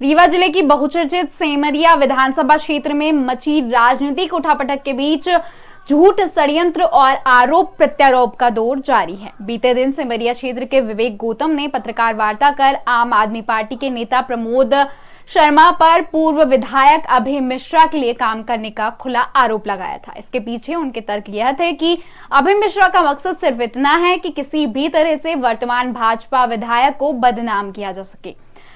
रीवा जिले की बहुचर्चित सेमरिया विधानसभा क्षेत्र में मची राजनीतिक उठापटक के बीच झूठ, षड्यंत्र और आरोप प्रत्यारोप का दौर जारी है। बीते दिन सेमरिया क्षेत्र के विवेक गौतम ने पत्रकार वार्ता कर आम आदमी पार्टी के नेता प्रमोद शर्मा पर पूर्व विधायक अभय मिश्रा के लिए काम करने का खुला आरोप लगाया था। इसके पीछे उनके तर्क यह थे कि अभय मिश्रा का मकसद सिर्फ इतना है कि किसी भी तरह से वर्तमान भाजपा विधायक को बदनाम किया जा सके।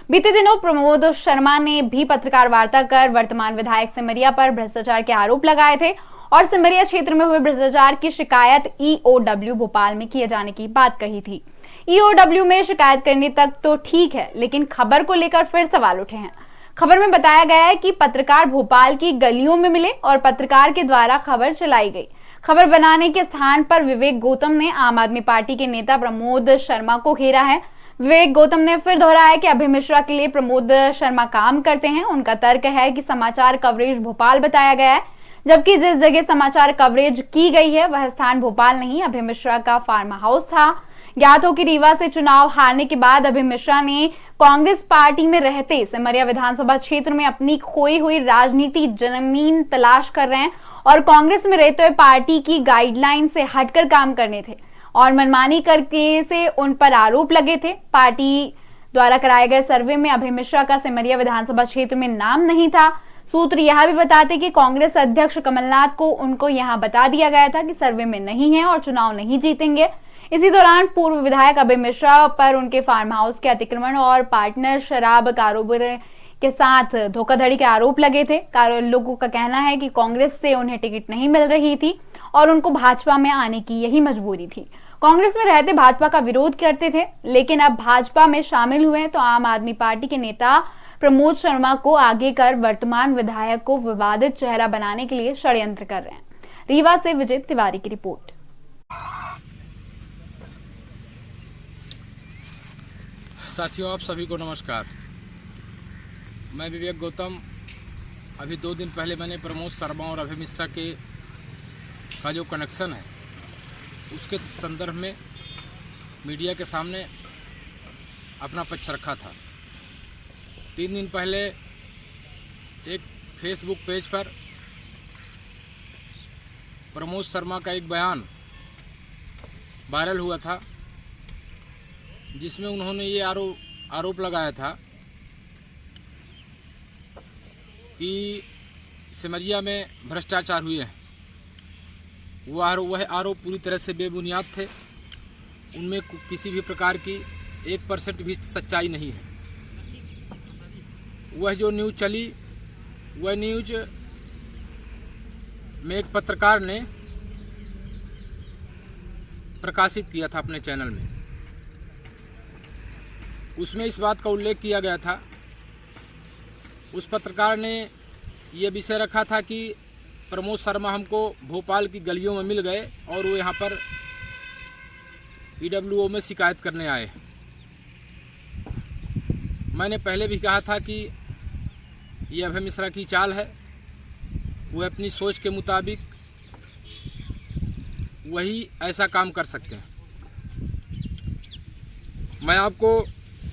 बीते दिनों प्रमोद शर्मा ने भी पत्रकार वार्ता कर वर्तमान विधायक सेमरिया पर भ्रष्टाचार के आरोप लगाए थे और सेमरिया क्षेत्र में हुए भ्रष्टाचार की शिकायत ईओडब्ल्यू भोपाल में किए जाने की बात कही थी। ईओडब्ल्यू में शिकायत करने तक तो ठीक है, लेकिन खबर को लेकर फिर सवाल उठे हैं। खबर में बताया गया है कि पत्रकार भोपाल की गलियों में मिले और पत्रकार के द्वारा खबर चलाई गई। खबर बनाने के स्थान पर विवेक गौतम ने आम आदमी पार्टी के नेता प्रमोद शर्मा को घेरा है। विवेक गौतम ने फिर दोहराया कि अभय मिश्रा के लिए प्रमोद शर्मा काम करते हैं। उनका तर्क है कि समाचार कवरेज भोपाल बताया गया है, जबकि जिस जगह समाचार कवरेज की गई है वह स्थान भोपाल नहीं, अभय मिश्रा का फार्म हाउस था। ज्ञात हो कि रीवा से चुनाव हारने के बाद अभय मिश्रा ने कांग्रेस पार्टी में रहते सेमरिया विधानसभा क्षेत्र में अपनी खोई हुई राजनीति जमीन तलाश कर रहे हैं और कांग्रेस में रहते हुए पार्टी की गाइडलाइन से हटकर काम करने थे और मनमानी करके से उन पर आरोप लगे थे। पार्टी द्वारा कराए गए सर्वे में अभय मिश्रा का सेमरिया विधानसभा क्षेत्र में नाम नहीं था। सूत्र यह भी बताते कि कांग्रेस अध्यक्ष कमलनाथ को उनको यहां बता दिया गया था कि सर्वे में नहीं है और चुनाव नहीं जीतेंगे। इसी दौरान पूर्व विधायक अभय मिश्रा पर उनके फार्म हाउस के अतिक्रमण और पार्टनर शराब कारोबार के साथ धोखाधड़ी के आरोप लगे थे। लोगों का कहना है कि कांग्रेस से उन्हें टिकट नहीं मिल रही थी और उनको भाजपा में आने की यही मजबूरी थी। कांग्रेस में रहते भाजपा का विरोध करते थे, लेकिन अब भाजपा में शामिल हुए तो आम आदमी पार्टी के नेता प्रमोद शर्मा को आगे कर वर्तमान विधायक को विवादित चेहरा बनाने के लिए षड्यंत्र कर रहे हैं। रीवा से विजय तिवारी की रिपोर्ट। साथियों, आप सभी को नमस्कार। मैं विवेक गौतम। अभी 2 दिन पहले मैंने प्रमोद शर्मा और अभय मिश्रा के का जो कनेक्शन है उसके संदर्भ में मीडिया के सामने अपना पक्ष रखा था। 3 दिन पहले एक फेसबुक पेज पर प्रमोद शर्मा का एक बयान वायरल हुआ था, जिसमें उन्होंने ये आरोप लगाया था कि सेमरिया में भ्रष्टाचार हुए हैं। वह आरोप पूरी तरह से बेबुनियाद थे। उनमें किसी भी प्रकार की 1% भी सच्चाई नहीं है। वह जो न्यूज़ चली, वह न्यूज़ में एक पत्रकार ने प्रकाशित किया था अपने चैनल में। उसमें इस बात का उल्लेख किया गया था, उस पत्रकार ने यह विषय रखा था कि प्रमोद शर्मा हमको भोपाल की गलियों में मिल गए और वो यहाँ पर ईडब्ल्यूओ में शिकायत करने आए। मैंने पहले भी कहा था कि ये अभय मिश्रा की चाल है। वो अपनी सोच के मुताबिक वही ऐसा काम कर सकते हैं। मैं आपको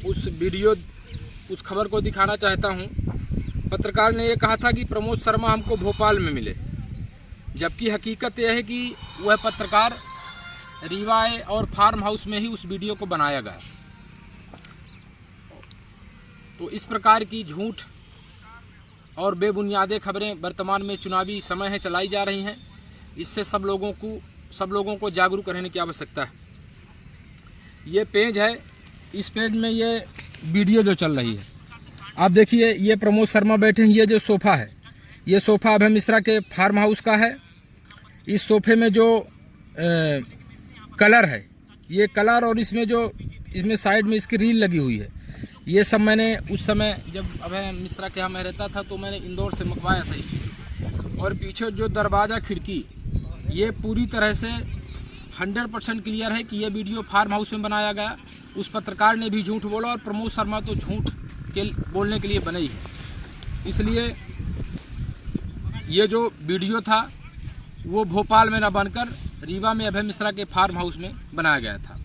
उस खबर को दिखाना चाहता हूं। पत्रकार ने यह कहा था कि प्रमोद शर्मा हमको भोपाल में मिले, जबकि हकीकत यह है कि वह पत्रकार रीवा और फार्म हाउस में ही उस वीडियो को बनाया गया। तो इस प्रकार की झूठ और बेबुनियादे खबरें वर्तमान में चुनावी समय है चलाई जा रही हैं। इससे सब लोगों को जागरूक रहने की आवश्यकता है। ये पेज है, इस पेज में ये वीडियो जो चल रही है, आप देखिए। ये प्रमोद शर्मा बैठे हैं। ये जो सोफ़ा है, ये सोफ़ा अभय मिश्रा के फार्म हाउस का है। इस सोफ़े में जो कलर है, ये कलर और इसमें साइड में इसकी रील लगी हुई है, ये सब मैंने उस समय जब अभय मिश्रा के यहाँ मैं रहता था तो मैंने इंदौर से मंगवाया था इस चीज़। और पीछे जो दरवाज़ा खिड़की, ये पूरी तरह से 100% क्लियर है कि यह वीडियो फार्म हाउस में बनाया गया। उस पत्रकार ने भी झूठ बोला और प्रमोद शर्मा तो झूठ के बोलने के लिए बने ही है। इसलिए ये जो वीडियो था वो भोपाल में न बनकर रीवा में अभय मिश्रा के फार्म हाउस में बनाया गया था।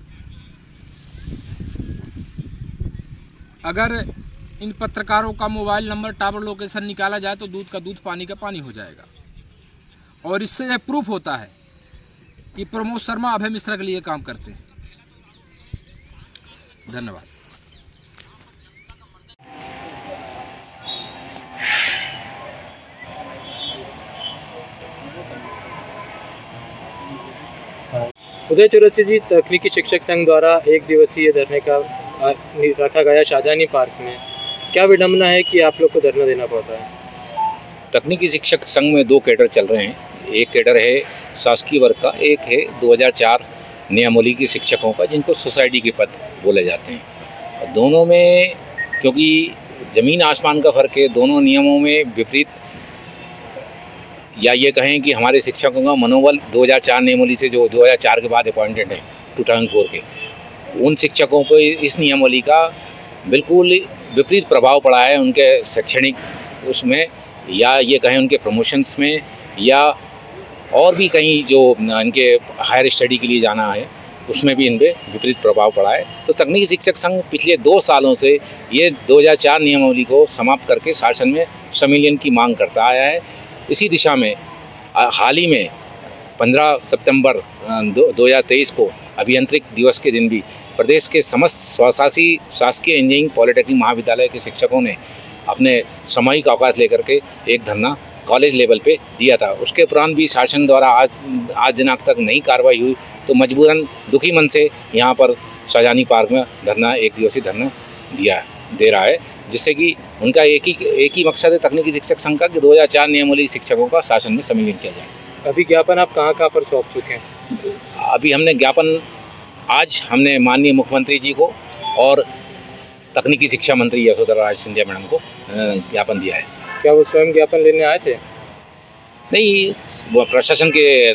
अगर इन पत्रकारों का मोबाइल नंबर, टावर लोकेशन निकाला जाए तो दूध का दूध, पानी का पानी हो जाएगा। और इससे यह प्रूफ होता है कि प्रमोद शर्मा अभय मिश्रा के लिए काम करते हैं। धन्यवाद। उदय चौरसिया जी, तकनीकी शिक्षक संघ द्वारा एक दिवसीय धरने का रखा गया शाहजहानी पार्क में, क्या विडंबना है कि आप लोग को धरना देना पड़ता है? तकनीकी शिक्षक संघ में 2 कैडर चल रहे हैं। एक कैडर है शासकीय वर्ग का, एक है 2004 नियमावली के शिक्षकों का, जिनको सोसाइटी के पद बोले जाते हैं। दोनों में क्योंकि ज़मीन आसमान का फ़र्क है, दोनों नियमों में विपरीत, या ये कहें कि हमारे शिक्षकों का मनोबल 2004 नियमावली से, जो 2004 के बाद अपॉइंटेड हैं 2004 के, उन शिक्षकों को इस नियमावली का बिल्कुल विपरीत प्रभाव पड़ा है उनके शैक्षणिक उसमें, या ये कहें उनके प्रमोशंस में, या और भी कहीं जो इनके हायर स्टडी के लिए जाना है उसमें भी इन पर विपरीत प्रभाव पड़ा है। तो तकनीकी शिक्षक संघ पिछले 2 सालों से ये 2004 नियमावली को समाप्त करके शासन में संविलियन की मांग करता आया है। इसी दिशा में हाल ही में 15 सितंबर 2023 को अभियांत्रिक दिवस के दिन भी प्रदेश के समस्त स्वशासी शासकीय इंजीनियरिंग पॉलिटेक्निक महाविद्यालय के शिक्षकों ने अपने सामूहिक अवकाश लेकर के एक धरना कॉलेज लेवल पे दिया था। उसके उपरांत भी शासन द्वारा आज दिनांक तक नई कार्रवाई हुई, तो मजबूरन दुखी मन से यहाँ पर शाहजहानी पार्क में धरना, एक दिवसीय धरना दे रहा है, जिससे कि उनका एक ही मकसद है तकनीकी शिक्षक संघ का कि 2004 नियमावली शिक्षकों का शासन में सम्मिलित किया जाए। अभी ज्ञापन आप कहाँ पर सौंप चुके हैं? अभी हमने ज्ञापन आज हमने माननीय मुख्यमंत्री जी को और तकनीकी शिक्षा मंत्री यशोधरा राज सिंधिया मैडम को ज्ञापन दिया है। क्या वो स्वयं ज्ञापन लेने आए थे? नहीं, वो प्रशासन के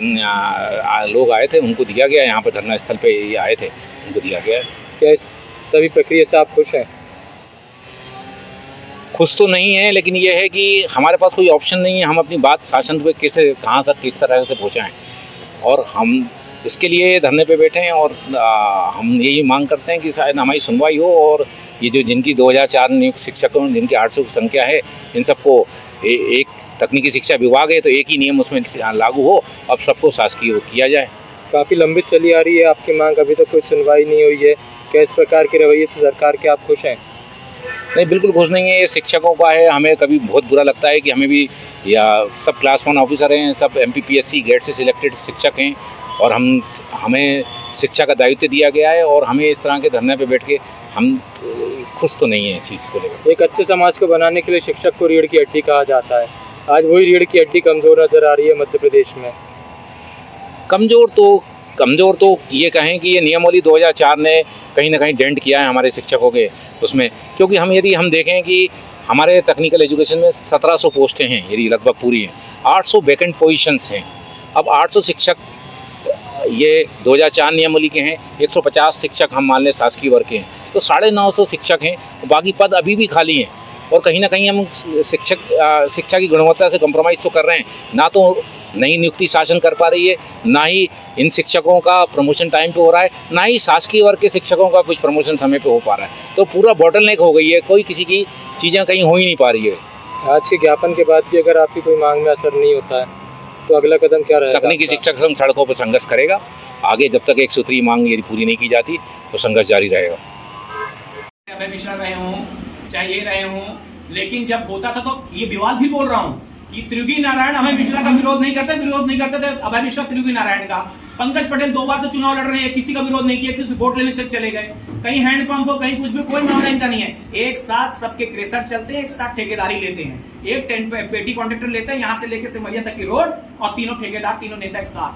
लोग आए थे, उनको दिया गया। यहाँ पर धरना स्थल पे ये आए थे, उनको दिया गया। क्या इस सभी प्रक्रिया से आप खुश हैं? खुश तो नहीं है, लेकिन ये है कि हमारे पास कोई ऑप्शन नहीं है। हम अपनी बात शासन पे कैसे, कहाँ तक, किस तरह से पहुँचाएँ, और हम इसके लिए धरने पे बैठे हैं। और हम यही मांग करते हैं कि शायद हमारी सुनवाई हो, और ये जो जिनकी 2004 नियुक्त शिक्षकों, जिनकी 800 की संख्या है, इन सबको एक तकनीकी शिक्षा विभाग है तो एक ही नियम उसमें लागू हो, अब सबको शासकीय किया जाए। काफ़ी लंबित चली आ रही है आपकी मांग, अभी तक कोई सुनवाई नहीं हुई है। क्या इस प्रकार के रवैये से सरकार के आप खुश हैं? नहीं, बिल्कुल खुश नहीं है। ये शिक्षकों का है। हमें कभी बहुत बुरा लगता है कि हमें भी, या सब क्लास 1 ऑफिसर हैं, सब MPPSC गेट से सिलेक्टेड शिक्षक हैं, और हमें शिक्षा का दायित्व दिया गया है, और हमें इस तरह के धरने पे बैठ के हम खुश तो नहीं है इस चीज़ को लेकर। एक अच्छे समाज को बनाने के लिए शिक्षक को रीढ़ की हड्डी कहा जाता है। आज वही रीढ़ की हड्डी कमज़ोर नज़र आ रही है मध्य प्रदेश में। कमज़ोर तो ये कहें कि ये नियमावली 2004 ने कहीं ना कहीं डेंट किया है हमारे शिक्षकों के उसमें, क्योंकि यदि हम देखें कि हमारे टेक्निकल एजुकेशन में 1700 पोस्टें हैं, यदि लगभग पूरी हैं, 800 वैकेंट पोजीशंस हैं। अब 800 शिक्षक ये 2004 नियमावली के हैं, 150 शिक्षक हम मान लें शासकीय वर्ग के हैं, तो 950 शिक्षक हैं, बाकी पद अभी भी खाली हैं। और कहीं ना कहीं हम शिक्षा की गुणवत्ता से कंप्रोमाइज़ तो कर रहे हैं। ना तो नई नियुक्ति शासन कर पा रही है, ना ही इन शिक्षकों का प्रमोशन टाइम पे हो रहा है, ना ही शासकीय वर्ग के शिक्षकों का कुछ प्रमोशन समय पे हो पा रहा है। तो पूरा बॉटलनेक हो गई है, कोई किसी की चीज़ें कहीं हो ही नहीं पा रही है। आज के ज्ञापन के बाद भी अगर आपकी कोई मांग में असर नहीं होता है तो अगला कदम क्या रहेगा? तकनीकी शिक्षक संघ सड़कों पर संघर्ष करेगा आगे, जब तक 1 सूत्री मांग यदि पूरी नहीं की जाती तो संघर्ष जारी रहेगा। अभय मिश्रा रहे हों, चाहे ये रहे हों, लेकिन जब होता था तो ये विवाद भी बोल रहा हूँ कि त्रियुगी नारायण अभय मिश्रा का विरोध नहीं करते थे अभय मिश्रा त्रियुगी नारायण का। पंकज पटेल 2 बार से चुनाव लड़ रहे हैं, किसी का विरोध नहीं किया, किसी वोट लेने से चले गए। कहीं हैंडपंप हो, कहीं कुछ भी, कोई मामला इनका नहीं है। एक साथ सबके क्रेशर चलते हैं, एक साथ ठेकेदारी लेते हैं। एक पेटी कॉन्ट्रैक्टर लेते हैं यहाँ से लेके सिमरिया तक की रोड, और तीनों ठेकेदार, तीनों नेता एक साथ।